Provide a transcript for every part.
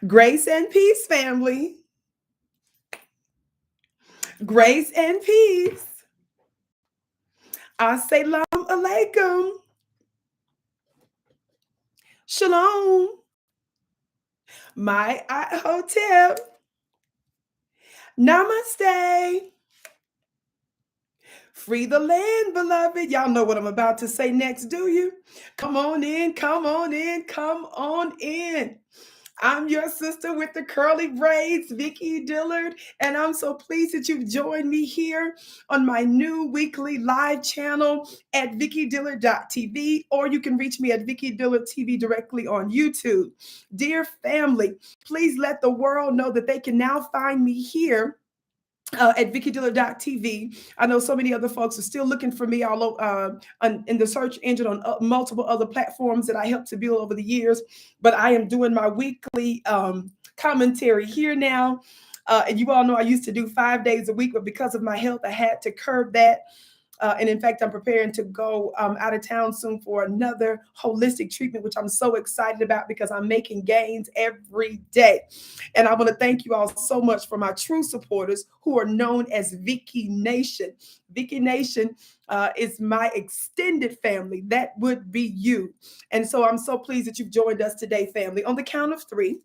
Grace and peace, family. Grace and peace. Assalamu alaikum. Shalom. My hotel. Namaste. Free the land, beloved. Y'all know what I'm about to say next, do you? Come on in, come on in, come on in. I'm your sister with the curly braids, Vicki Dillard, and I'm so pleased that you've joined me here on my new weekly live channel at vickydillard.tv, or you can reach me at Vicki Dillard TV directly on YouTube. Dear family, please let the world know that they can now find me here at vickydillard.tv. I know so many other folks are still looking for me all in the search engine on multiple other platforms that I helped to build over the years, but I am doing my weekly commentary here now. And you all know I used to do 5 days a week, but because of my health, I had to curb that. And in fact, I'm preparing to go out of town soon for another holistic treatment, which I'm so excited about because I'm making gains every day. And I want to thank you all so much for my true supporters who are known as Vicki Nation. Vicki Nation is my extended family. That would be you. And so I'm so pleased that you've joined us today, family. On the count of three,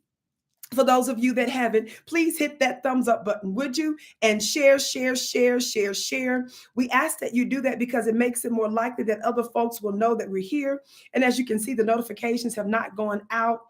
for those of you that haven't, please hit that thumbs up button, would you? And share, share, share, share, share. We ask that you do that because it makes it more likely that other folks will know that we're here. And as you can see, the notifications have not gone out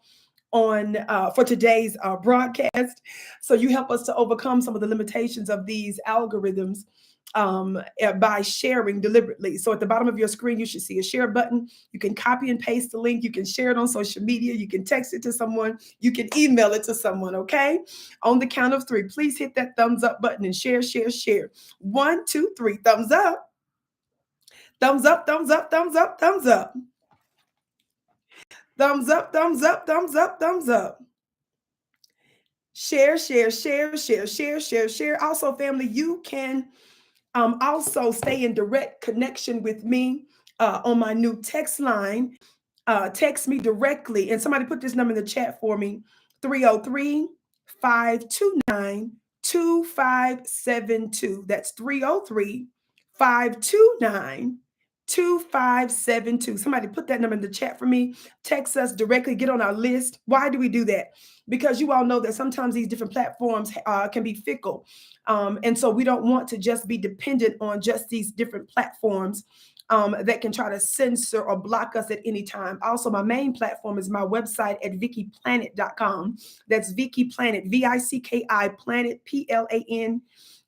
on for today's broadcast. So you help us to overcome some of the limitations of these algorithms by sharing deliberately. So at the bottom of your screen, you should see a share button. You can copy and paste the link. You can share it on social media. You can text it to someone. You can email it to someone, okay? On the count of three, please hit that thumbs up button and share, share, share. 1, 2, 3, thumbs up. Thumbs up, thumbs up, thumbs up, thumbs up. Thumbs up, thumbs up, thumbs up, thumbs up. Share, share, share, share, share, share, share. Also, family, you can also stay in direct connection with me on my new text line. Text me directly. And somebody put this number in the chat for me, 303-529-2572. That's 303-529-2572. Somebody put that number in the chat for me. Text us directly. Get on our list. Why do we do that? Because you all know that sometimes these different platforms can be fickle. And so we don't want to just be dependent on just these different platforms that can try to censor or block us at any time. Also, my main platform is my website at vickiplanet.com. That's Vicki Planet, VICKI Planet,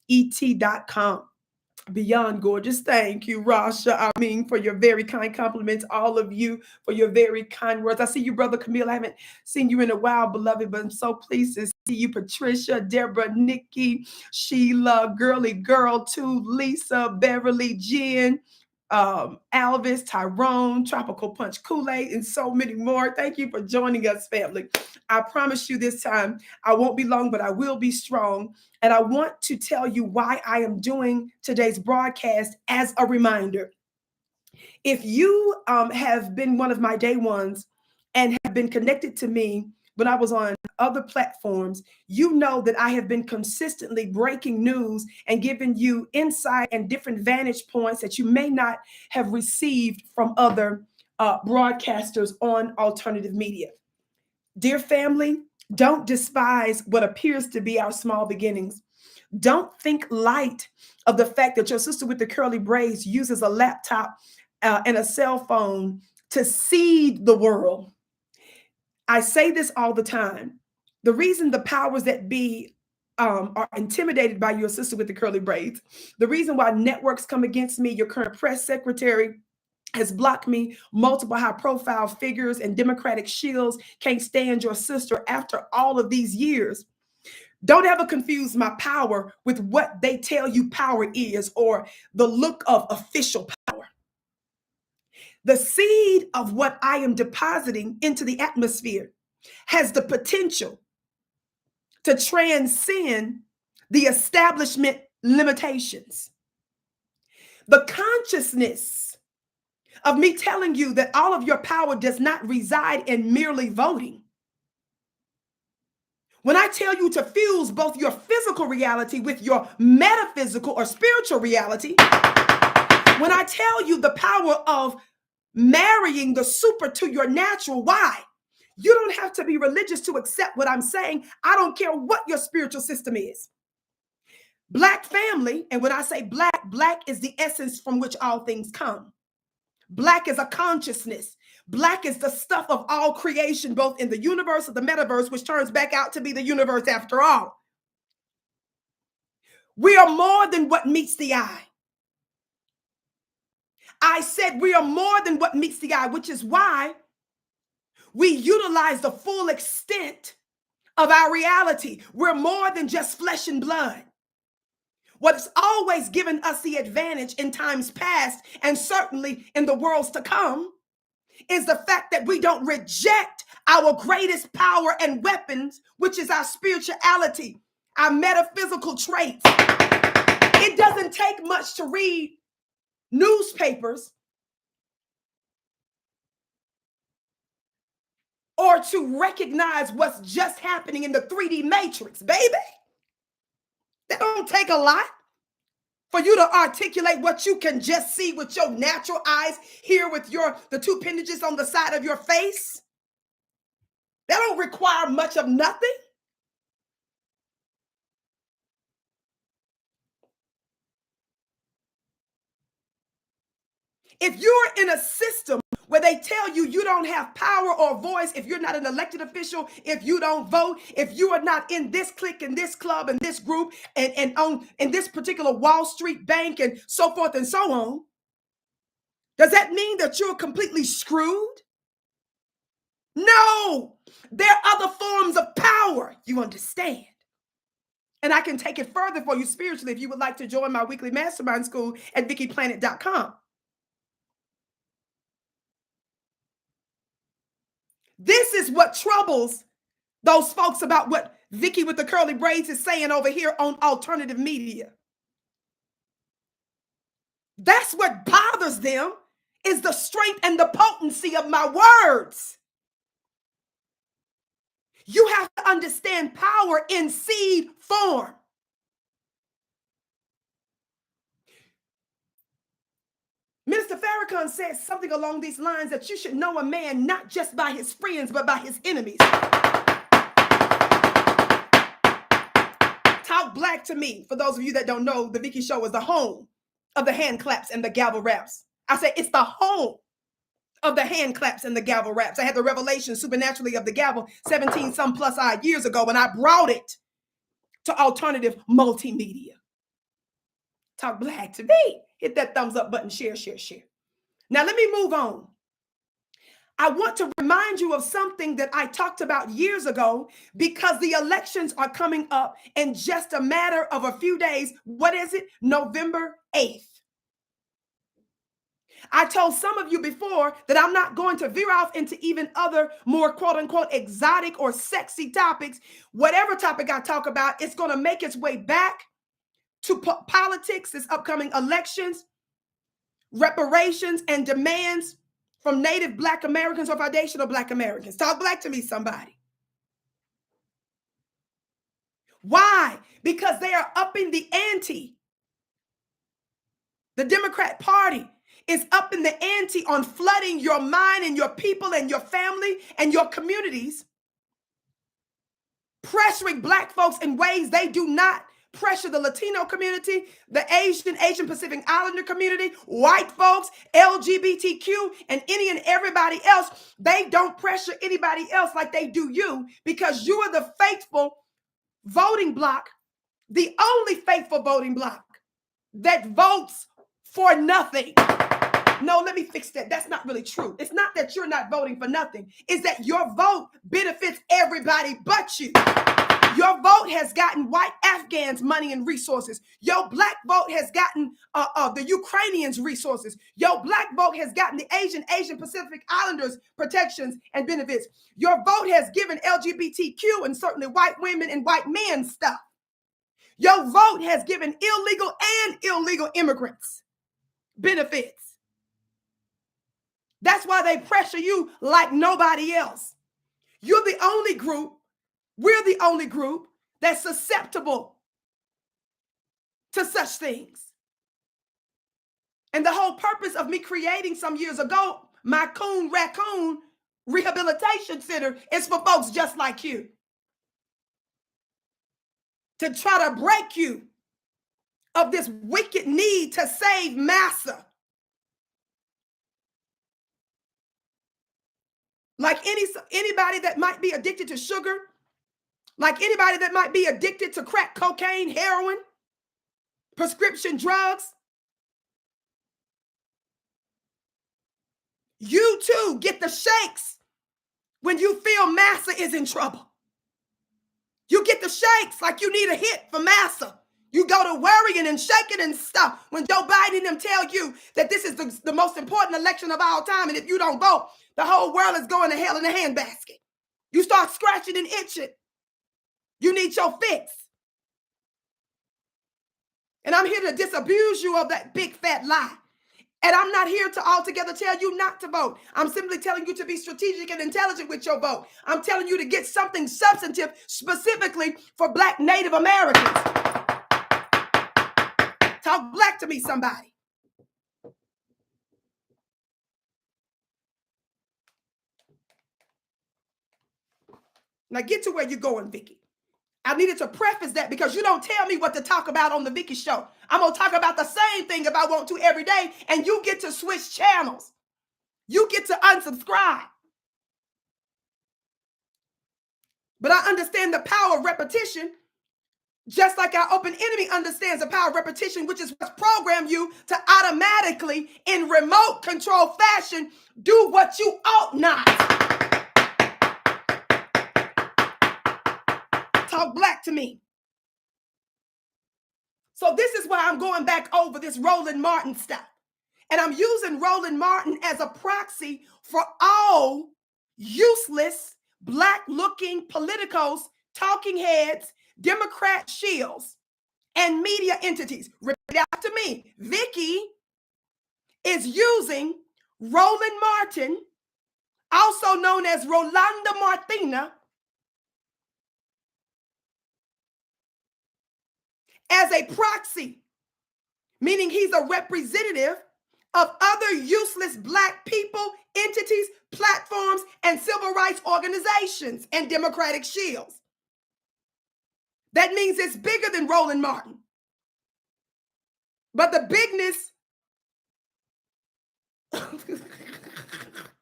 PLANET.com. Beyond gorgeous. Thank you, Rasha. For your very kind compliments. All of you for your very kind words. I see you, Brother Camille. I haven't seen you in a while, beloved, but I'm so pleased to see you, Patricia, Deborah, Nikki, Sheila, Girly Girl, too, Lisa, Beverly, Jen, Alvis, Tyrone, Tropical Punch Kool-Aid, and so many more. Thank you for joining us, family. I promise you this time, I won't be long, but I will be strong. And I want to tell you why I am doing today's broadcast as a reminder. If you have been one of my day ones and have been connected to me when I was on other platforms, you know that I have been consistently breaking news and giving you insight and different vantage points that you may not have received from other broadcasters on alternative media. Dear family, don't despise what appears to be our small beginnings. Don't think light of the fact that your sister with the curly braids uses a laptop and a cell phone to seed the world. I say this all the time. The reason the powers that be are intimidated by your sister with the curly braids, the reason why networks come against me, your current press secretary has blocked me, multiple high-profile figures and Democratic shills can't stand your sister after all of these years. Don't ever confuse my power with what they tell you power is or the look of official power. The seed of what I am depositing into the atmosphere has the potential to transcend the establishment limitations. The consciousness of me telling you that all of your power does not reside in merely voting. When I tell you to fuse both your physical reality with your metaphysical or spiritual reality, when I tell you the power of marrying the super to your natural, why? You don't have to be religious to accept what I'm saying. I don't care what your spiritual system is. Black family, and when I say black, black is the essence from which all things come. Black is a consciousness. Black is the stuff of all creation, both in the universe and the metaverse, which turns back out to be the universe after all. We are more than what meets the eye. I said we are more than what meets the eye, which is why we utilize the full extent of our reality. We're more than just flesh and blood. What's always given us the advantage in times past, and certainly in the worlds to come, is the fact that we don't reject our greatest power and weapons, which is our spirituality, our metaphysical traits. It doesn't take much to read newspapers or to recognize what's just happening in the 3D matrix, baby. That don't take a lot for you to articulate what you can just see with your natural eyes, here with the two appendages on the side of your face. That don't require much of nothing. If you're in a system where they tell you you don't have power or voice, if you're not an elected official, if you don't vote, if you are not in this clique and this club and this group and in this particular Wall Street bank and so forth and so on, does that mean that you're completely screwed? No, there are other forms of power, you understand. And I can take it further for you spiritually if you would like to join my weekly mastermind school at VickiPlanet.com. This is what troubles those folks about what Vicki with the curly braids is saying over here on alternative media. That's what bothers them, is the strength and the potency of my words. You have to understand power in seed form. Minister Farrakhan says something along these lines, that you should know a man not just by his friends, but by his enemies. Talk black to me. For those of you that don't know, the Vicki Show is the home of the hand claps and the gavel raps. I say it's the home of the hand claps and the gavel raps. I had the revelation supernaturally of the gavel 17 some plus odd years ago when I brought it to alternative multimedia. Talk black to me. Hit that thumbs up button, share, share, share. Now let me move on. I want to remind you of something that I talked about years ago, because the elections are coming up in just a matter of a few days. What is it? November 8th. I told some of you before that I'm not going to veer off into even other more quote unquote exotic or sexy topics. Whatever topic I talk about, it's going to make its way back to politics, this upcoming elections, reparations and demands from Native Black Americans or foundational Black Americans. Talk black to me, somebody. Why? Because they are upping the ante. The Democrat Party is upping the ante on flooding your mind and your people and your family and your communities, pressuring Black folks in ways they do not pressure the Latino community, the Asian Pacific Islander community, white folks, LGBTQ, and any and everybody else. They don't pressure anybody else like they do you, because you are the faithful voting bloc, the only faithful voting bloc that votes for nothing. No, let me fix that. That's not really true. It's not that you're not voting for nothing. It's that your vote benefits everybody but you. Your vote has gotten white Afghans money and resources. Your Black vote has gotten the Ukrainians resources. Your Black vote has gotten the Asian Pacific Islanders protections and benefits. Your vote has given LGBTQ and certainly white women and white men stuff. Your vote has given illegal immigrants benefits. That's why they pressure you like nobody else. You're the only group We're the only group that's susceptible to such things. And the whole purpose of me creating some years ago my Coon Raccoon Rehabilitation Center is for folks just like you, to try to break you of this wicked need to save massa. Like anybody that might be addicted to sugar, like anybody that might be addicted to crack cocaine, heroin, prescription drugs, you too get the shakes when you feel massa is in trouble. You get the shakes like you need a hit for massa. You go to worrying and shaking and stuff when Joe Biden and them tell you that this is the most important election of all time, and if you don't vote, the whole world is going to hell in a handbasket. You start scratching and itching. You need your fix. And I'm here to disabuse you of that big fat lie. And I'm not here to altogether tell you not to vote. I'm simply telling you to be strategic and intelligent with your vote. I'm telling you to get something substantive specifically for Black Native Americans. Talk black to me, somebody. Now get to where you're going, Vicki. I needed to preface that because you don't tell me what to talk about on the Vicki Show. I'm going to talk about the same thing if I want to every day, and you get to switch channels. You get to unsubscribe. But I understand the power of repetition, just like our open enemy understands the power of repetition, which is what's programmed you to automatically, in remote control fashion, do what you ought not. Talk black to me. So this is why I'm going back over this Roland Martin stuff. And I'm using Roland Martin as a proxy for all useless, black-looking politicos, talking heads, Democrat shills, and media entities. Repeat after me. Vicki is using Roland Martin, also known as Rolanda Martina, as a proxy, meaning he's a representative of other useless black people, entities, platforms, and civil rights organizations and Democratic shills. That means it's bigger than Roland Martin. But the bigness,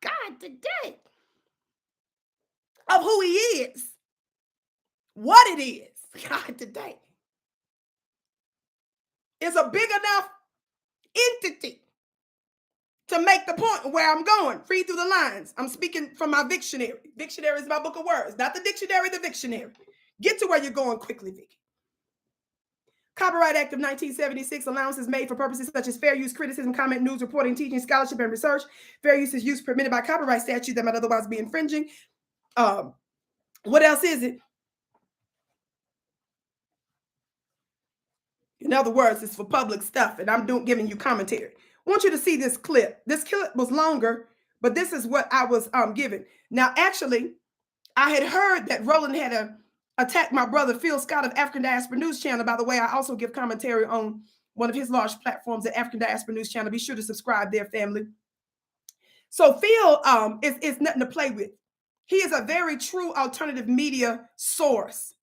God, today, of who he is, what it is, God, today, is a big enough entity to make the point where I'm going. Read through the lines. I'm speaking from my Victionary. Victionary is my book of words, not the dictionary, the Victionary. Get to where you're going quickly, Vicki. Copyright Act of 1976, allowances made for purposes such as fair use, criticism, comment, news, reporting, teaching, scholarship, and research. Fair use is use permitted by copyright statute that might otherwise be infringing. What else is it? In other words, it's for public stuff, and I'm giving you commentary. I want you to see this clip. This clip was longer, but this is what I was given. Now, actually, I had heard that Roland had attacked my brother Phil Scott of African Diaspora News Channel. By the way, I also give commentary on one of his large platforms at African Diaspora News Channel. Be sure to subscribe there, family. So Phil is nothing to play with. He is a very true alternative media source.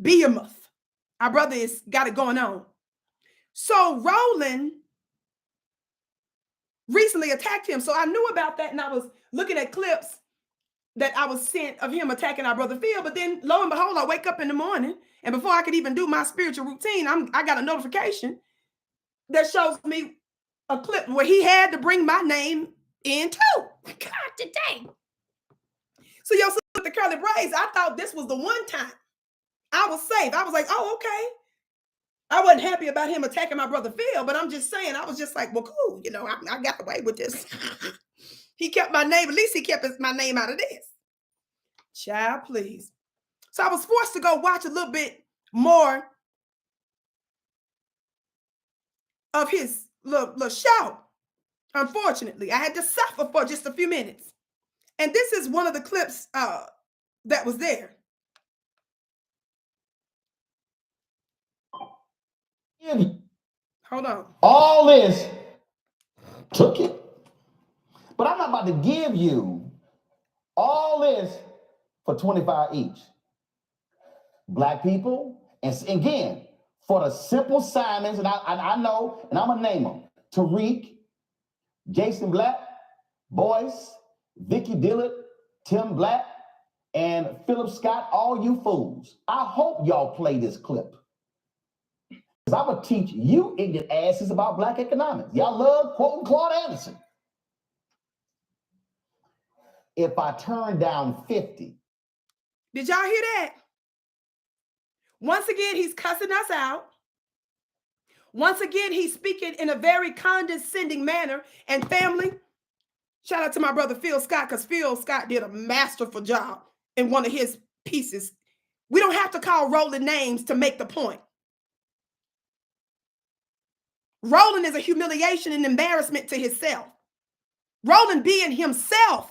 Behemoth. Our brother has got it going on. So Roland recently attacked him. So I knew about that, and I was looking at clips that I was sent of him attacking our brother Phil. But then lo and behold, I wake up in the morning, and before I could even do my spiritual routine, I got a notification that shows me a clip where he had to bring my name in too. God, today. So y'all see with the curly braids, I thought this was the one time I was safe. I was like, oh, okay. I wasn't happy about him attacking my brother Phil, but I'm just saying, I was just like, well, cool. You know, I got away with this. He kept my name. At least he kept my name out of this. Child, please. So I was forced to go watch a little bit more of his little show. Unfortunately, I had to suffer for just a few minutes. And this is one of the clips that was there. Hold on. All this took it. But I'm not about to give you all this for 25 each. Black people, and again, for the simple Simons, and I know, and I'm going to name them. Tariq, Jason Black, Boyce, Vicki Dillard, Tim Black, and Philip Scott, all you fools. I hope y'all play this clip. Because I'm going to teach you ignorant asses about black economics. Y'all love quoting Claude Anderson. If I turn down 50. Did y'all hear that? Once again, he's cussing us out. Once again, he's speaking in a very condescending manner. And family, shout out to my brother Phil Scott, because Phil Scott did a masterful job in one of his pieces. We don't have to call Roland names to make the point. Roland is a humiliation and embarrassment to himself. Roland being himself,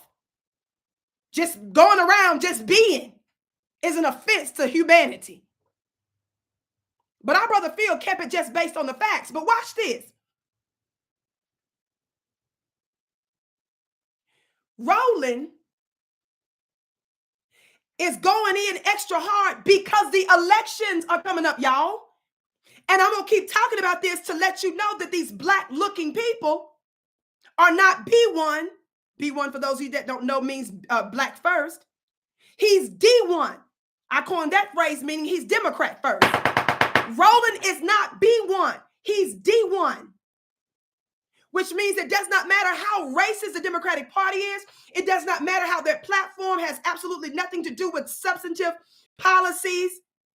just going around, just being, is an offense to humanity. But our brother Phil kept it just based on the facts. But watch this. Roland is going in extra hard because the elections are coming up, y'all. And I'm going to keep talking about this to let you know that these black-looking people are not B1. B1, for those of you that don't know, means black first. He's D1. I coined that phrase, meaning he's Democrat first. Roland is not B1. He's D1. Which means it does not matter how racist the Democratic Party is. It does not matter how their platform has absolutely nothing to do with substantive policies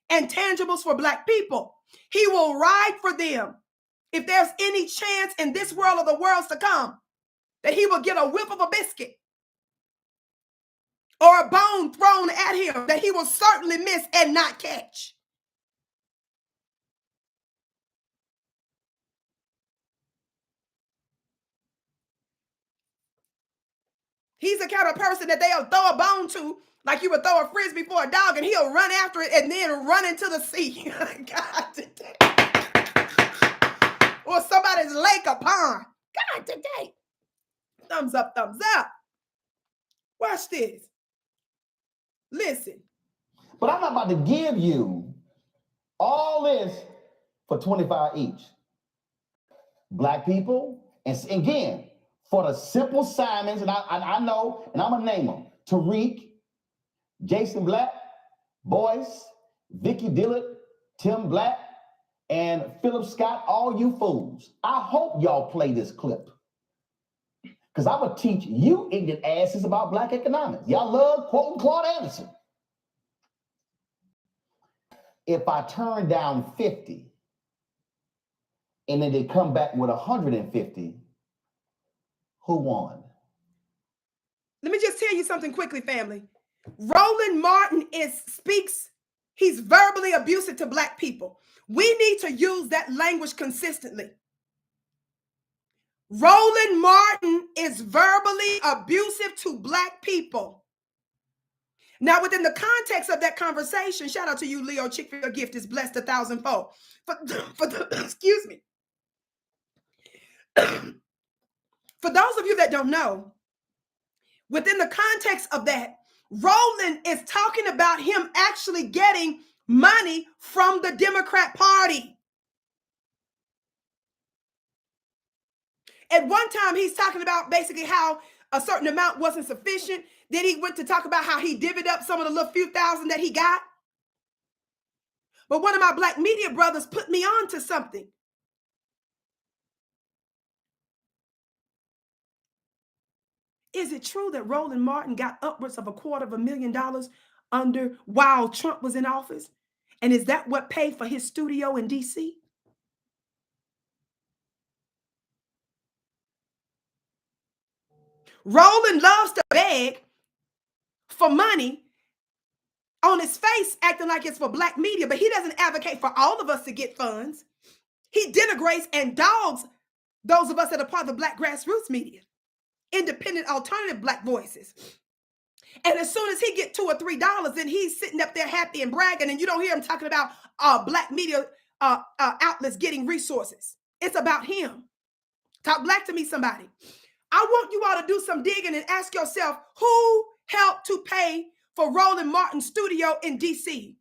and tangibles for black people. He will ride for them if there's any chance in this world or the worlds to come that he will get a whiff of a biscuit or a bone thrown at him that he will certainly miss and not catch. He's the kind of person that they'll throw a bone to, like you would throw a frisbee for a dog, and he'll run after it and then run into the sea. God today. Or somebody's lake or pond. God today. Thumbs up, thumbs up. Watch this. Listen. But I'm not about to give you all this for 25 each. Black people, and again, for the simple Simons, and I know, and I'm going to name them. Tariq, Jason Black, Boyce, Vicki Dillard, Tim Black, and Philip Scott, all you fools. I hope y'all play this clip. Because I'm going to teach you ignorant asses about black economics. Y'all love quoting Claude Anderson. If I turn down 50, and then they come back with 150, who won? Let me just tell you something quickly, family. Roland Martin speaks, he's verbally abusive to black people. We need to use that language consistently. Roland Martin is verbally abusive to black people. Now, within the context of that conversation, shout out to you, Leo. Chick-fil-A gift is blessed 1,000-fold. Excuse me. For those of you that don't know, within the context of that, Roland is talking about him actually getting money from the Democrat Party. At one time, he's talking about basically how a certain amount wasn't sufficient. Then he went to talk about how he divvied up some of the little few thousand that he got. But one of my black media brothers put me on to something. Is it true that Roland Martin got upwards of $250,000 while Trump was in office? And is that what paid for his studio in DC? Roland loves to beg for money on his face, acting like it's for black media, but he doesn't advocate for all of us to get funds. He denigrates and dogs those of us that are part of the black grassroots media, independent, alternative black voices. And as soon as he get $2 or $3, then he's sitting up there happy and bragging, and you don't hear him talking about black media outlets getting resources. It's about him. Talk black to me, somebody. I want you all to do some digging and ask yourself, who helped to pay for Roland Martin's studio in DC?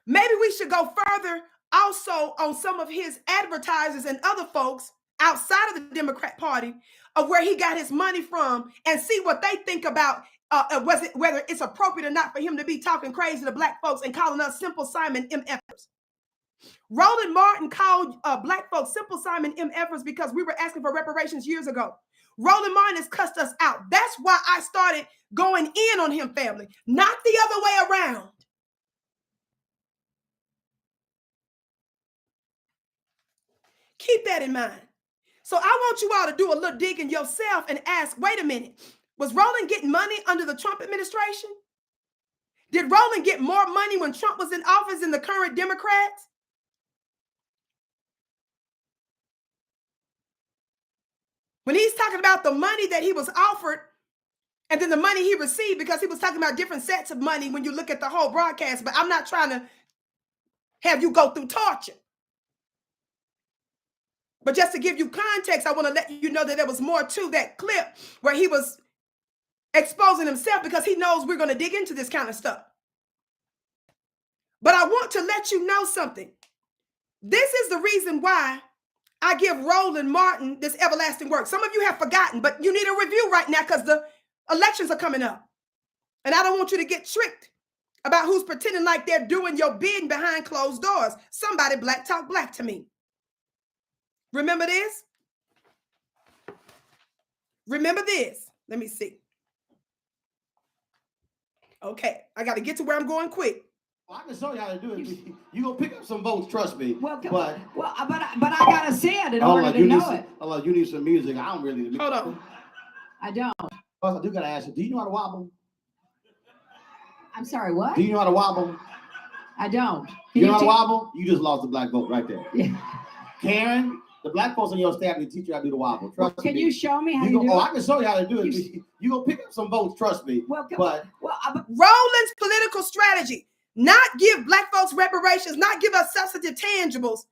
Maybe we should go further also on some of his advertisers and other folks outside of the Democrat Party of where he got his money from and see what they think about whether it's appropriate or not for him to be talking crazy to black folks and calling us Simple Simon MFers. Roland Martin called black folks Simple Simon MFers because we were asking for reparations years ago. Roland Martin has cussed us out. That's why I started going in on him, family, not the other way around. Keep that in mind. So I want you all to do a little digging yourself and ask, wait a minute, was Roland getting money under the Trump administration? Did Roland get more money when Trump was in office than the current Democrats? When he's talking about the money that he was offered and then the money he received, because he was talking about different sets of money when you look at the whole broadcast, but I'm not trying to have you go through torture. But just to give you context, I want to let you know that there was more to that clip where he was exposing himself because he knows we're going to dig into this kind of stuff. But I want to let you know something. This is the reason why I give Roland Martin this everlasting work. Some of you have forgotten, but you need a review right now because the elections are coming up. And I don't want you to get tricked about who's pretending like they're doing your bidding behind closed doors. Somebody black talk black to me. Remember this? Remember this. Let me see. Okay, I got to get to where I'm going quick. Well, I can show you how to do it. You're going to pick up some votes, trust me. Well, but I got to see it in order to know it. Hold on, you need some music. I don't really need Hold on. I don't. Plus, I do got to ask you, do you know how to wobble? I'm sorry, what? Do you know how to wobble? I don't. You know how to wobble? You just lost the black vote right there. Yeah. Karen, the black folks on your staff can teach you how to do the wobble. Trust me. Can you show me how to do it? Oh, I can show you how to do it. You're going to pick up some votes, trust me. Roland's political strategy, not give black folks reparations, not give us substantive tangibles,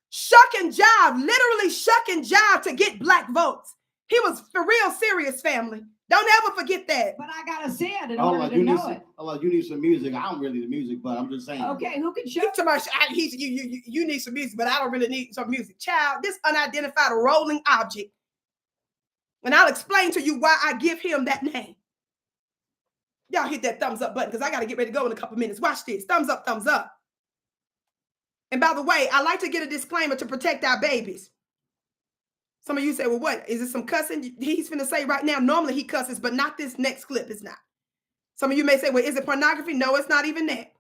shuck and jive, literally shuck and jive to get black votes. He was for real serious, family. Don't ever forget that. But I got to see it in order to know it. You need some music. I don't really need the music, but I'm just saying. Okay, who can show you need some music, but I don't really need some music. Child, this unidentified rolling object. And I'll explain to you why I give him that name. Y'all hit that thumbs up button because I got to get ready to go in a couple minutes. Watch this. Thumbs up, thumbs up. And by the way, I like to get a disclaimer to protect our babies. Some of you say, well, what? Is it some cussing? He's finna say right now, normally he cusses, but not this next clip. It's not. Some of you may say, well, is it pornography? No, it's not even that.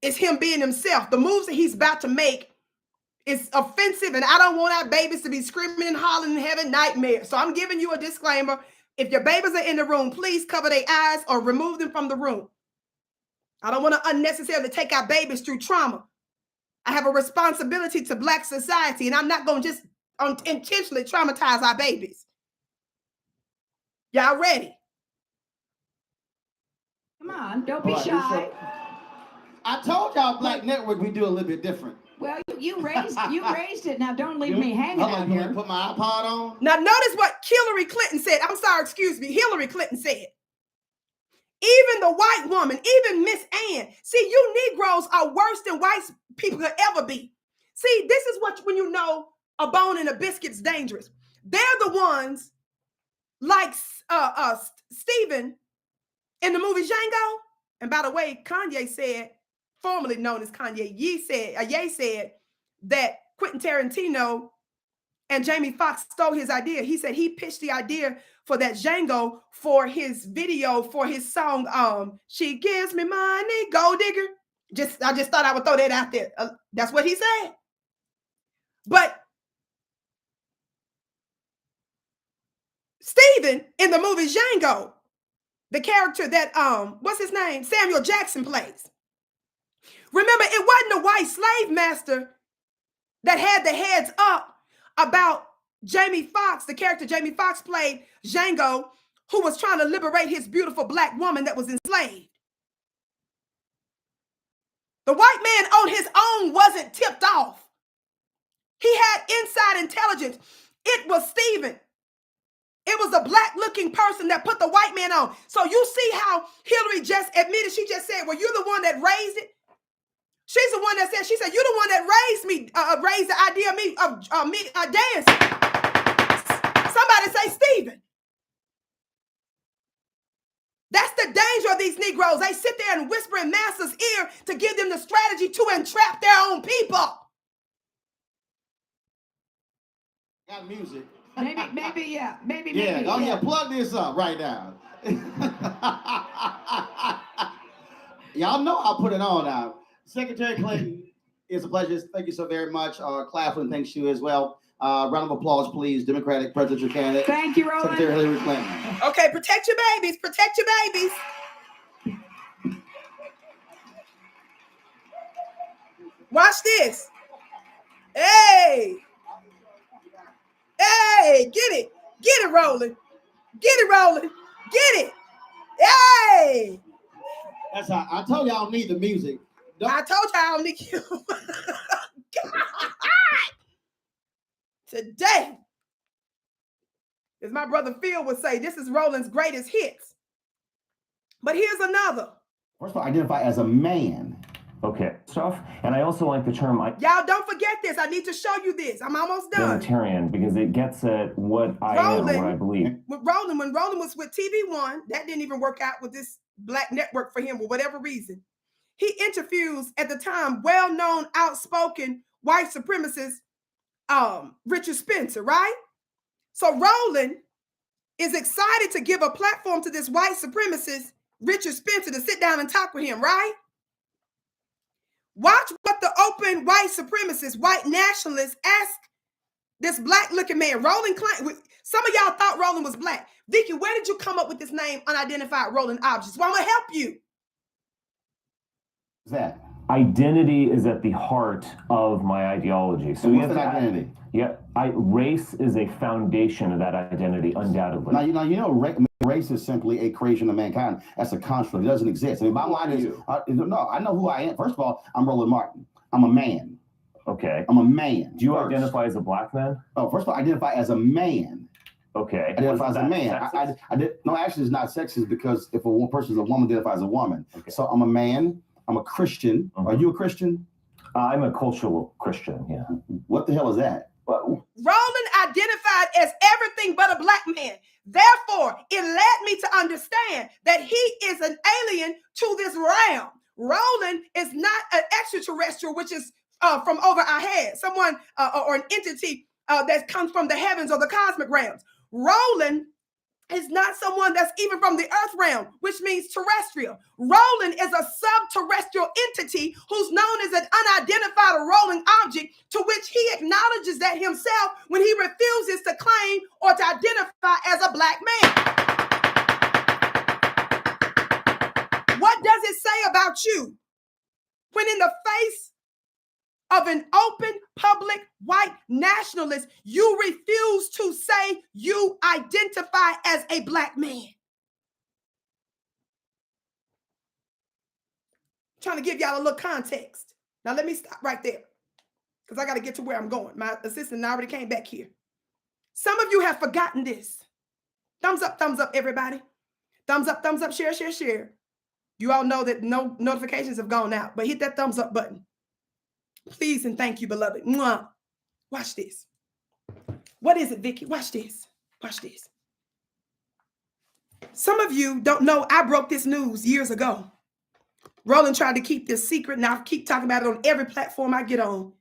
It's him being himself. The moves that he's about to make is offensive, and I don't want our babies to be screaming and hollering and having nightmares. So I'm giving you a disclaimer. If your babies are in the room, please cover their eyes or remove them from the room. I don't want to unnecessarily take our babies through trauma. I have a responsibility to black society, and I'm not going to just intentionally traumatize our babies. Y'all ready? Come on, don't be shy. I told y'all Black Network, we do a little bit different. Well, you raised it. Now don't leave me hanging out here. Put my iPod on. Now notice what Hillary Clinton said. I'm sorry, excuse me. Hillary Clinton said, even the white woman, even Miss Ann. See, you Negroes are worse than white people could ever be. See, this is what when you know a bone and a biscuit's dangerous. They're the ones like Stephen in the movie Django. And by the way, Kanye said, formerly known as Kanye, Ye said that Quentin Tarantino and Jamie Foxx stole his idea. He said he pitched the idea for that Django for his video for his song, She Gives Me Money, Gold Digger. I just thought I would throw that out there. That's what he said. But Stephen in the movie Django, the character that, what's his name? Samuel Jackson plays. Remember, it wasn't a white slave master that had the heads up about Jamie Foxx, the character Jamie Foxx played, Django, who was trying to liberate his beautiful black woman that was enslaved. The white man on his own wasn't tipped off. He had inside intelligence. It was Stephen. It was a black-looking person that put the white man on. So you see how Hillary just admitted, she just said, well, you're the one that raised it. She's the one that said, she said, you're the one that raised me, raised the idea of me dancing. Somebody say Stephen. That's the danger of these Negroes. They sit there and whisper in master's ear to give them the strategy to entrap their own people. Got music. Maybe, yeah. Maybe. Oh, yeah, plug this up right now. Y'all know I'll put it on now. Secretary Clinton, it's a pleasure. Thank you so very much. Claflin, thanks you as well. Round of applause, please. Democratic presidential candidate. Thank you, Roland. Secretary Hillary Clinton. Okay, protect your babies. Protect your babies. Watch this. Hey. Hey, get it. Get it, Roland. Get it, Roland. Get it. Hey. That's how I told you I don't need the music. I told you I don't need you. Today, as my brother Phil would say, this is Roland's greatest hits. But here's another. First of all, identify as a man. Okay, stuff. And I also like the term y'all don't forget this. I need to show you this. I'm almost done. identitarian because it gets at what I am, what I believe. When Roland was with TV1, that didn't even work out with this black network for him for whatever reason. He interviews at the time well-known, outspoken white supremacist Richard Spencer, right? So Roland is excited to give a platform to this white supremacist Richard Spencer to sit down and talk with him, right? Watch what the open white supremacists, white nationalists ask this black-looking man, Roland Clinton. Some of y'all thought Roland was black. Vicki, where did you come up with this name, unidentified Roland Objects? Well, I'm going to help you. What's that? Identity is at the heart of my ideology. So what's that identity? Yeah, race is a foundation of that identity, undoubtedly. Now, race is simply a creation of mankind. That's a construct. It doesn't exist. I mean, my line is, no, I know who I am. First of all, I'm Roland Martin. I'm a man. Okay. I'm a man. Do you identify as a black man? Oh, first of all, I identify as a man. Okay. Identify as a man. No, actually, it's not sexist because if a person is a woman, identifies as a woman. Okay. So I'm a man. I'm a Christian. Mm-hmm. Are you a Christian? I'm a cultural Christian, yeah. What the hell is that? Roland identified as everything but a black man. Therefore, it led me to understand that he is an alien to this realm. Roland is not an extraterrestrial, which is from over our head, someone or an entity that comes from the heavens or the cosmic realms. Roland is not someone that's even from the earth realm, which means terrestrial. Roland is a sub-terrestrial entity who's known as an unidentified or rolling object, to which he acknowledges that himself when he refuses to claim or to identify as a black man. What does it say about you when in the face of an open, public, white nationalist, you refuse to say you identify as a black man? I'm trying to give y'all a little context. Now, let me stop right there because I got to get to where I'm going. My assistant already came back here. Some of you have forgotten this. Thumbs up, everybody. Thumbs up, share, share, share. You all know that no notifications have gone out, but hit that thumbs up button. Please and thank you, beloved. Mwah. Watch this. What is it, Vicki? Watch this. Watch this. Some of you don't know I broke this news years ago. Roland tried to keep this secret, and I keep talking about it on every platform I get on.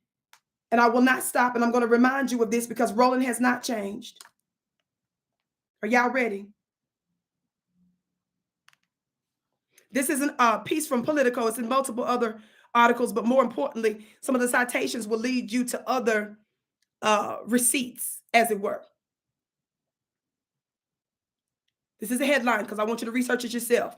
And I will not stop, and I'm going to remind you of this because Roland has not changed. Are y'all ready? This is a piece from Politico. It's in multiple other articles, but more importantly, some of the citations will lead you to other receipts, as it were. This is a headline because I want you to research it yourself.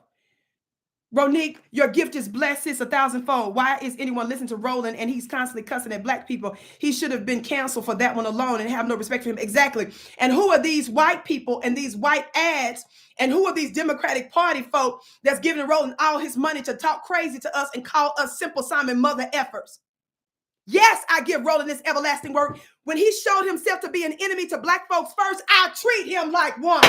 Ronique, your gift is blessed, sis, 1,000-fold. Why is anyone listening to Roland and he's constantly cussing at black people? He should have been canceled for that one alone and have no respect for him. Exactly. And who are these white people and these white ads? And who are these Democratic Party folk that's giving Roland all his money to talk crazy to us and call us Simple Simon mother effers? Yes, I give Roland this everlasting word. When he showed himself to be an enemy to black folks first, I treat him like one.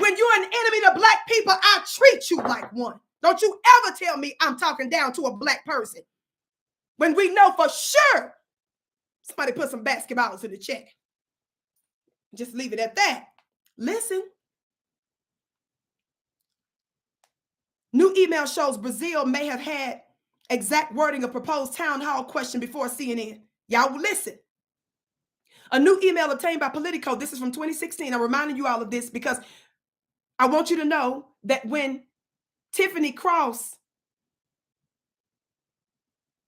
When you're an enemy to black people, I treat you like one. Don't you ever tell me I'm talking down to a black person. When we know for sure, somebody put some basketballs in the chat. Just leave it at that. Listen. New email shows Brazil may have had exact wording of proposed town hall question before CNN. Y'all listen. A new email obtained by Politico. This is from 2016. I'm reminding you all of this because I want you to know that when Tiffany Cross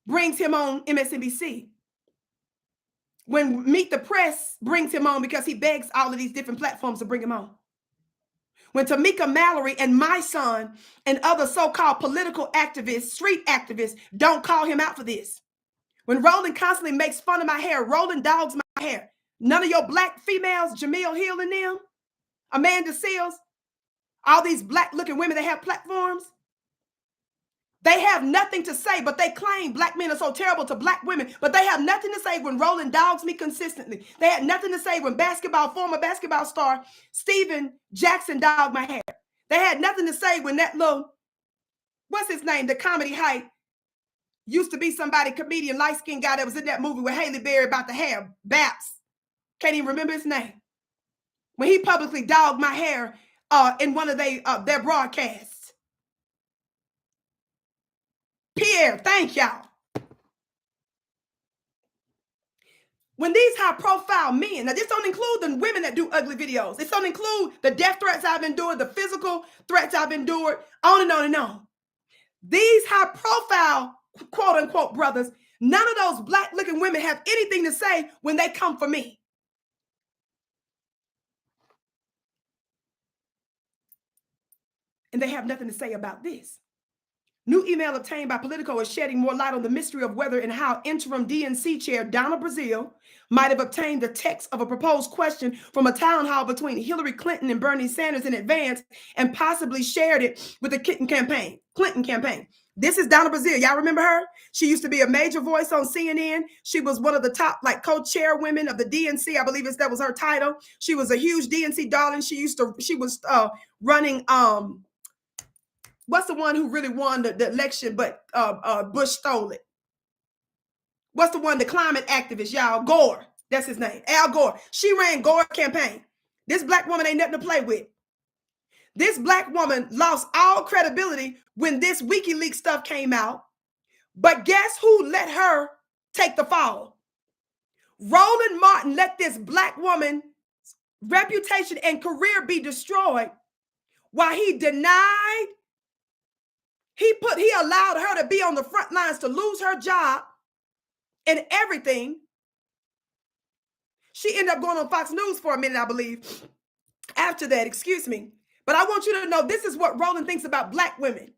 brings him on MSNBC, when Meet the Press brings him on because he begs all of these different platforms to bring him on, when Tamika Mallory and my son and other so-called political activists, street activists, don't call him out for this, when Roland constantly makes fun of my hair, Roland dogs my hair, none of your black females, Jamil Hill and them, Amanda Seals, all these black-looking women that have platforms, they have nothing to say, but they claim black men are so terrible to black women, but they have nothing to say when Roland dogs me consistently. They had nothing to say when former basketball star Steven Jackson dogged my hair. They had nothing to say when that little, what's his name, the comedy hype, used to be somebody, comedian, light-skinned guy that was in that movie with Halle Berry about the hair, Baps. Can't even remember his name. When he publicly dogged my hair in one of their broadcasts. Pierre, thank y'all. When these high-profile men, now this don't include the women that do ugly videos. This don't include the death threats I've endured, the physical threats I've endured, on and on and on. These high-profile, quote-unquote, brothers, none of those black-looking women have anything to say when they come for me. And they have nothing to say about this. New email obtained by Politico is shedding more light on the mystery of whether and how interim DNC chair Donna Brazile might have obtained the text of a proposed question from a town hall between Hillary Clinton and Bernie Sanders in advance and possibly shared it with the Clinton campaign. This is Donna Brazile. Y'all remember her? She used to be a major voice on CNN. She was one of the top co-chair women of the DNC. I believe that was her title. She was a huge DNC darling. She was running what's the one who really won the election, but Bush stole it? What's the one, the climate activist, y'all? Gore. That's his name. Al Gore. She ran Gore's campaign. This black woman ain't nothing to play with. This black woman lost all credibility when this WikiLeaks stuff came out. But guess who let her take the fall? Roland Martin let this black woman's reputation and career be destroyed while he denied. He allowed her to be on the front lines to lose her job and everything. She ended up going on Fox News for a minute, I believe. After that, excuse me. But I want you to know this is what Roland thinks about black women.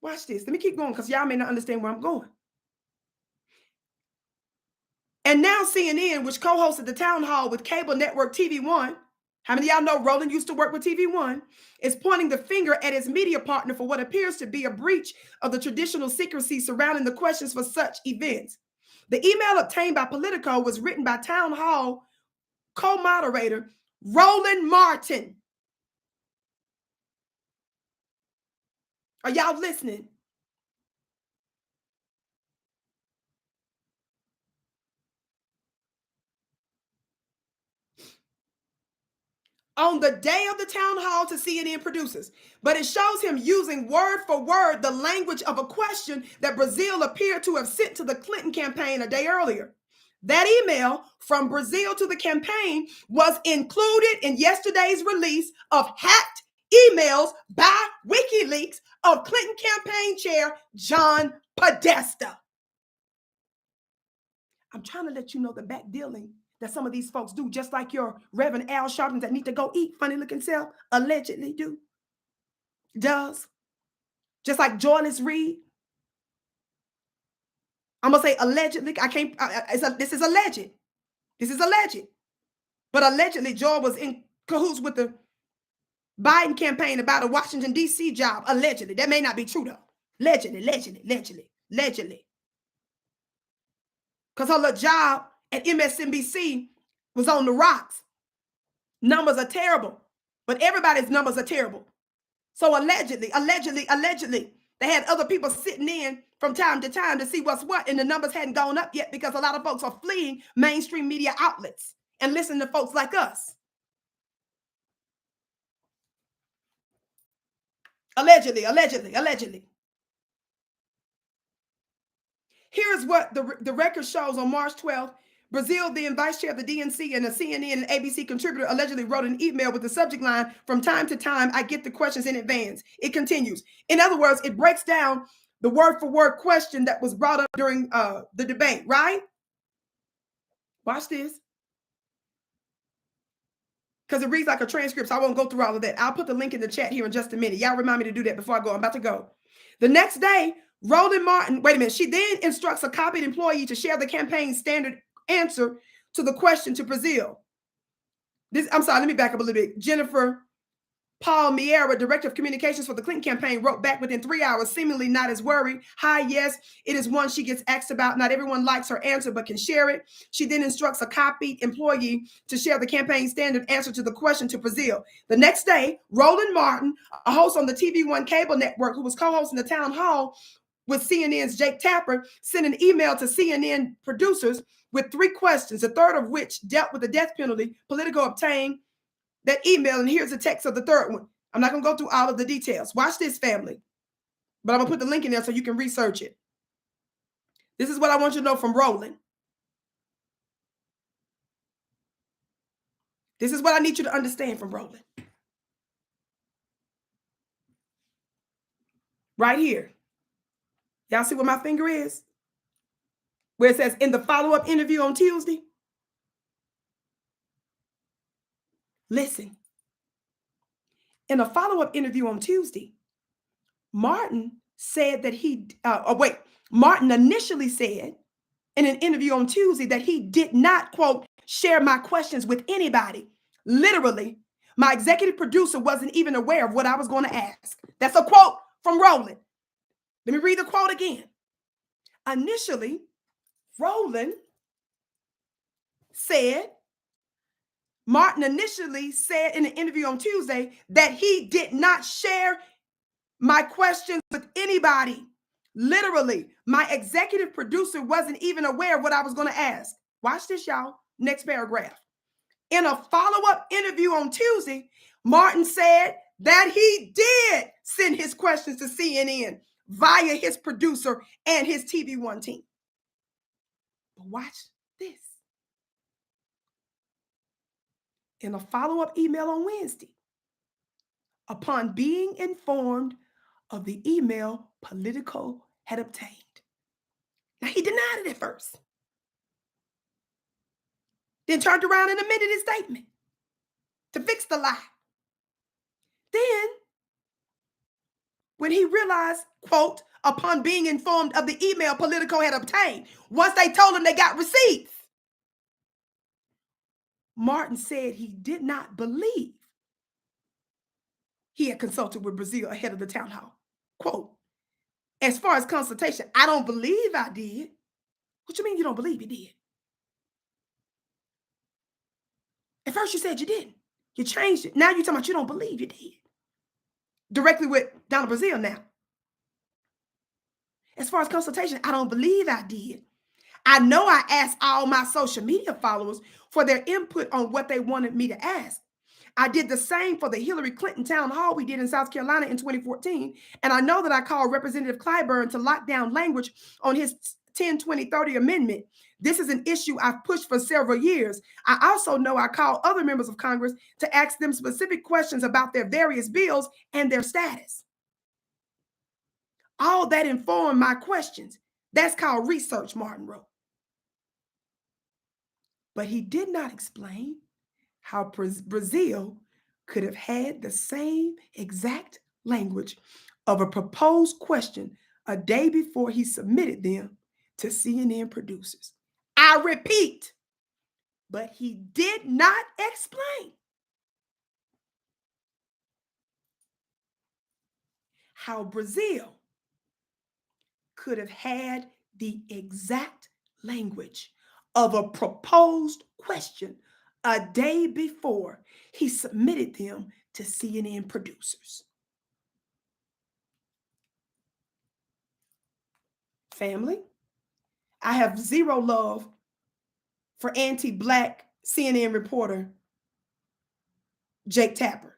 Watch this. Let me keep going because y'all may not understand where I'm going. And now CNN, which co-hosted the town hall with cable network TV1, how many of y'all know Roland used to work with TV1, is pointing the finger at his media partner for what appears to be a breach of the traditional secrecy surrounding the questions for such events. The email obtained by Politico was written by town hall co-moderator Roland Martin. Are y'all listening? On the day of the town hall to CNN producers, but it shows him using word for word the language of a question that Brazile appeared to have sent to the Clinton campaign a day earlier. That email from Brazile to the campaign was included in yesterday's release of hacked emails by WikiLeaks of Clinton campaign chair John Podesta. I'm trying to let you know the back dealing that some of these folks do, just like your Reverend Al Sharpton that need to go eat, funny looking self, allegedly does. Just like Joyless Reed. I'm going to say allegedly. I can't, this is alleged. This is alleged. But allegedly, Joy was in cahoots with the Biden campaign about a Washington, D.C. job. Allegedly. That may not be true, though. Allegedly. Because her little job at MSNBC was on the rocks. Numbers are terrible. But everybody's numbers are terrible. So allegedly, they had other people sitting in from time to time to see what's what, and the numbers hadn't gone up yet because a lot of folks are fleeing mainstream media outlets and listening to folks like us. Allegedly. Here's what the record shows on March 12th. Brazil, then vice chair of the DNC and a CNN and ABC contributor, allegedly wrote an email with the subject line, "From time to time, I get the questions in advance." It continues. In other words, it breaks down the word-for-word question that was brought up during the debate, right? Watch this. Because it reads like a transcript, so I won't go through all of that. I'll put the link in the chat here in just a minute. Y'all remind me to do that before I go. I'm about to go. The next day, Roland Martin, wait a minute, she then instructs a copied employee to share the campaign's standard answer to the question to Brazil. I'm sorry, let me back up a little bit. Jennifer Paul Miera, director of communications for the Clinton campaign, wrote back within 3 hours, seemingly not as worried. "Hi, yes, it is one she gets asked about. Not everyone likes her answer, but can share it." She then instructs a copied employee to share the campaign standard answer to the question to Brazil. The next day, Roland Martin, a host on the TV1 cable network who was co-hosting the town hall with CNN's Jake Tapper, sent an email to CNN producers with 3 questions, the third of which dealt with the death penalty. Politico obtained that email, and here's the text of the third one. I'm not going to go through all of the details. Watch this, family. But I'm going to put the link in there so you can research it. This is what I want you to know from Roland. This is what I need you to understand from Roland. Right here. Y'all see where my finger is? Where it says in the follow-up interview on Tuesday. Listen. In a follow-up interview on Tuesday, Martin said that Martin initially said in an interview on Tuesday that he did not, quote, share my questions with anybody. Literally, my executive producer wasn't even aware of what I was going to ask. That's a quote from Roland. Let me read the quote again. Initially, Roland said, Martin initially said in an interview on Tuesday that he did not share my questions with anybody. Literally, my executive producer wasn't even aware of what I was going to ask. Watch this, y'all. Next paragraph. In a follow-up interview on Tuesday, Martin said that he did send his questions to CNN via his producer and his TV1 team. But watch this. In a follow-up email on Wednesday, upon being informed of the email Politico had obtained. Now, he denied it at first. Then turned around and amended his statement to fix the lie. Then, when he realized, quote, upon being informed of the email Politico had obtained, once they told him they got receipts, Martin said he did not believe he had consulted with Brazil ahead of the town hall. Quote, as far as consultation, I don't believe I did. What you mean you don't believe you did? At first you said you didn't. You changed it. Now you're talking about you don't believe you did. Directly with Donna Brazil now. As far as consultation, I don't believe I did. I know I asked all my social media followers for their input on what they wanted me to ask. I did the same for the Hillary Clinton town hall we did in South Carolina in 2014. And I know that I called Representative Clyburn to lock down language on his 10-20-30 amendment. This is an issue I've pushed for several years. I also know I called other members of Congress to ask them specific questions about their various bills and their status. All that informed my questions. That's called research, Martin wrote. But he did not explain how Brazil could have had the same exact language of a proposed question a day before he submitted them to CNN producers. I repeat, but he did not explain how Brazil could have had the exact language of a proposed question a day before he submitted them to CNN producers. Family, I have zero love for anti-Black CNN reporter Jake Tapper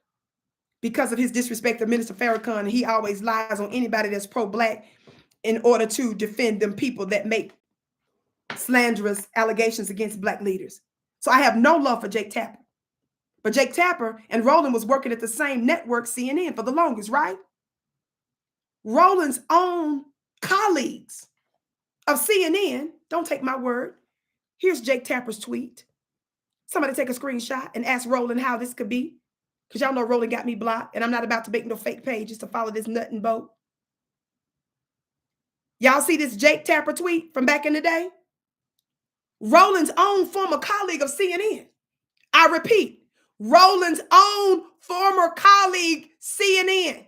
because of his disrespect of Minister Farrakhan. He always lies on anybody that's pro-Black in order to defend them people that make slanderous allegations against Black leaders. So I have no love for Jake Tapper. But Jake Tapper and Roland was working at the same network, CNN, for the longest, right? Roland's own colleagues of CNN, don't take my word. Here's Jake Tapper's tweet. Somebody take a screenshot and ask Roland how this could be. Because y'all know Roland got me blocked, and I'm not about to make no fake pages to follow this nut and boat. Y'all see this Jake Tapper tweet from back in the day? Roland's own former colleague of CNN. I repeat, Roland's own former colleague, CNN.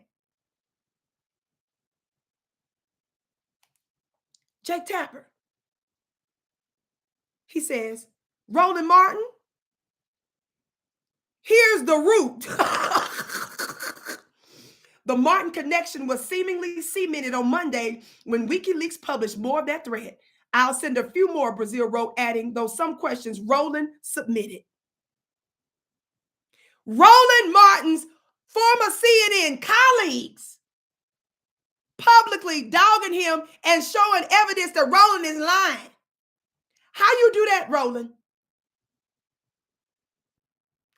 Jake Tapper. He says, Roland Martin, here's the root. The Martin connection was seemingly cemented on Monday when WikiLeaks published more of that thread. I'll send a few more, Brazil wrote, adding, though some questions Roland submitted. Roland Martin's former CNN colleagues publicly dogging him and showing evidence that Roland is lying. How you do that, Roland?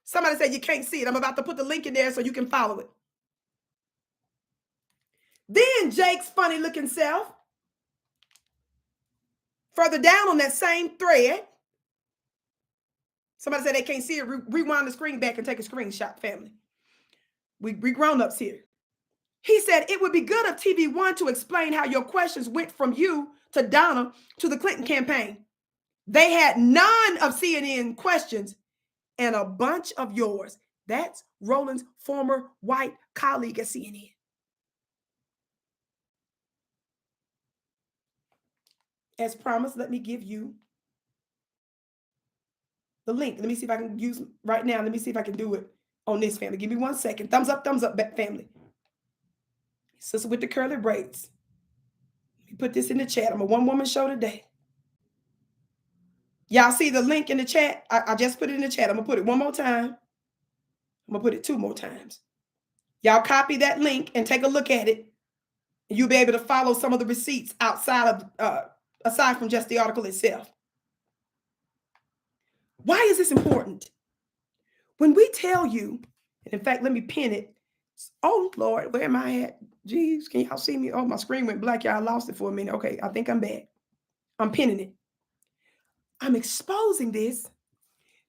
Somebody said you can't see it. I'm about to put the link in there so you can follow it. Then Jake's funny looking self, further down on that same thread, somebody said they can't see it. Rewind the screen back and take a screenshot, family. We grown-ups here. He said it would be good of TV1 to explain how your questions went from you to Donna to the Clinton campaign. They had none of CNN questions and a bunch of yours. That's Roland's former white colleague at CNN. As promised, let me give you the link. Let me see if I can use right now. Let me see if I can do it on this, family. Give me 1 second. Thumbs up, family. Sister with the curly braids. Let me put this in the chat. I'm a one-woman show today. Y'all see the link in the chat? I just put it in the chat. I'm going to put it one more time. I'm going to put it 2 more times. Y'all copy that link and take a look at it. And you'll be able to follow some of the receipts outside of aside from just the article itself. Why is this important? When we tell you, and in fact, let me pin it. Oh, Lord, where am I at? Jeez, can y'all see me? Oh, my screen went black. Y'all lost it for a minute. Okay, I think I'm back. I'm pinning it. I'm exposing this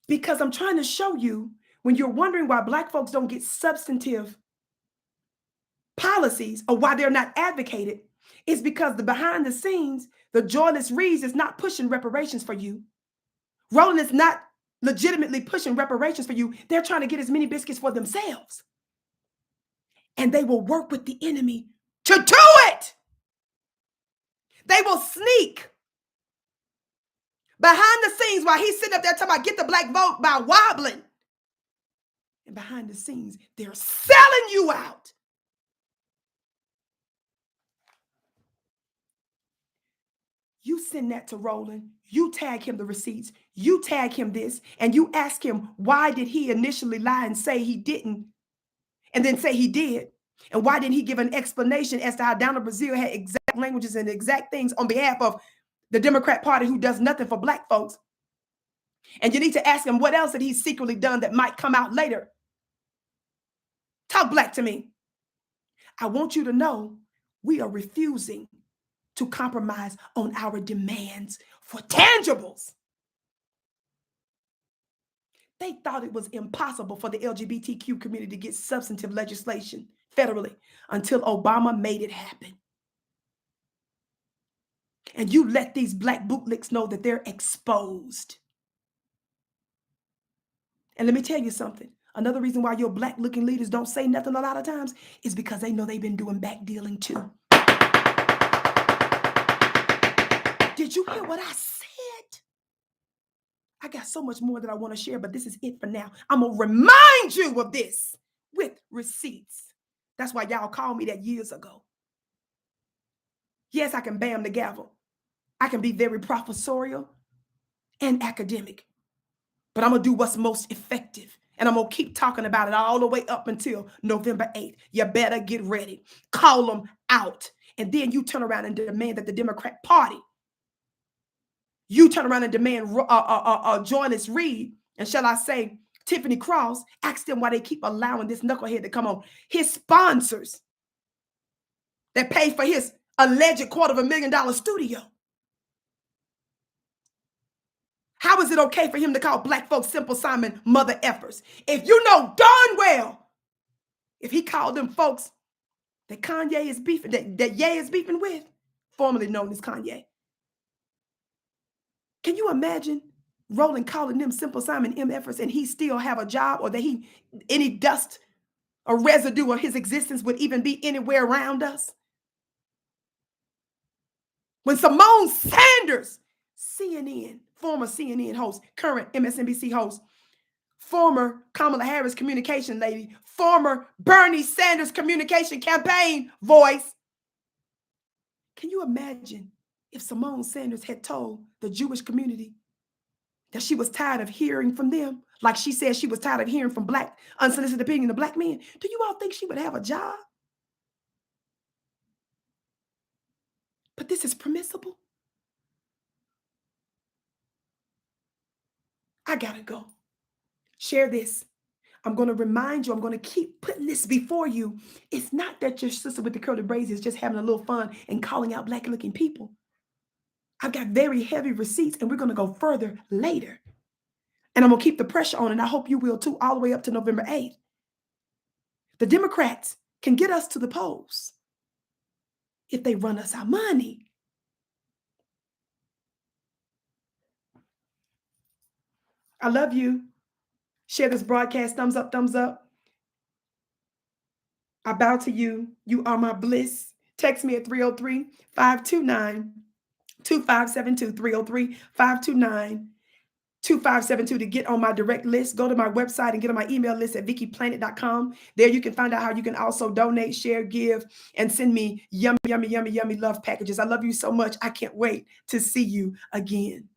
because I'm trying to show you when you're wondering why Black folks don't get substantive policies or why they're not advocated, it's because the behind the scenes, the joyless reads is not pushing reparations for you. Roland is not legitimately pushing reparations for you. They're trying to get as many biscuits for themselves. And they will work with the enemy to do it. They will sneak behind the scenes while he's sitting up there talking about get the Black vote by wobbling. And behind the scenes, they're selling you out. You send that to Roland, you tag him the receipts, you tag him this, and you ask him, why did he initially lie and say he didn't, and then say he did? And why didn't he give an explanation as to how down in Brazil had exact languages and exact things on behalf of the Democrat Party who does nothing for Black folks? And you need to ask him what else that he's secretly done that might come out later. Talk Black to me. I want you to know we are refusing to compromise on our demands for tangibles. They thought it was impossible for the LGBTQ community to get substantive legislation federally until Obama made it happen. And you let these black bootlicks know that they're exposed. And let me tell you something. Another reason why your black looking leaders don't say nothing a lot of times is because they know they've been doing back dealing too. Did you hear what I said? I got so much more that I want to share, but this is it for now. I'm going to remind you of this with receipts. That's why y'all called me that years ago. Yes, I can bam the gavel. I can be very professorial and academic, but I'm going to do what's most effective. And I'm going to keep talking about it all the way up until November 8th. You better get ready. Call them out. And then you turn around and demand that the Democrat Party, you turn around and demand Joyce Reed, and shall I say, Tiffany Cross, ask them why they keep allowing this knucklehead to come on. His sponsors that pay for his alleged $250,000 studio. How is it okay for him to call black folks Simple Simon mother effers? If you know darn well, if he called them folks that Kanye is beefing, that Ye is beefing with, formerly known as Kanye. Can you imagine Roland calling them Simple Simon MFers and he still have a job, or that any dust or residue of his existence would even be anywhere around us? When Simone Sanders, CNN, former CNN host, current MSNBC host, former Kamala Harris communication lady, former Bernie Sanders communication campaign voice. Can you imagine if Simone Sanders had told the Jewish community that she was tired of hearing from them, like she said she was tired of hearing from black, unsolicited opinion of black men? Do you all think she would have a job? But this is permissible. I gotta go. Share this. I'm going to remind you, I'm going to keep putting this before you. It's not that your sister with the curly braids is just having a little fun and calling out black looking people. I've got very heavy receipts, and we're going to go further later. And I'm going to keep the pressure on, and I hope you will too, all the way up to November 8th. The Democrats can get us to the polls if they run us our money. I love you. Share this broadcast. Thumbs up, thumbs up. I bow to you. You are my bliss. Text me at 303-529-2572, 303-529-2572 to get on my direct list. Go to my website and get on my email list at VickiPlanet.com. There you can find out how you can also donate, share, give, and send me yummy, yummy, yummy, yummy love packages. I love you so much. I can't wait to see you again.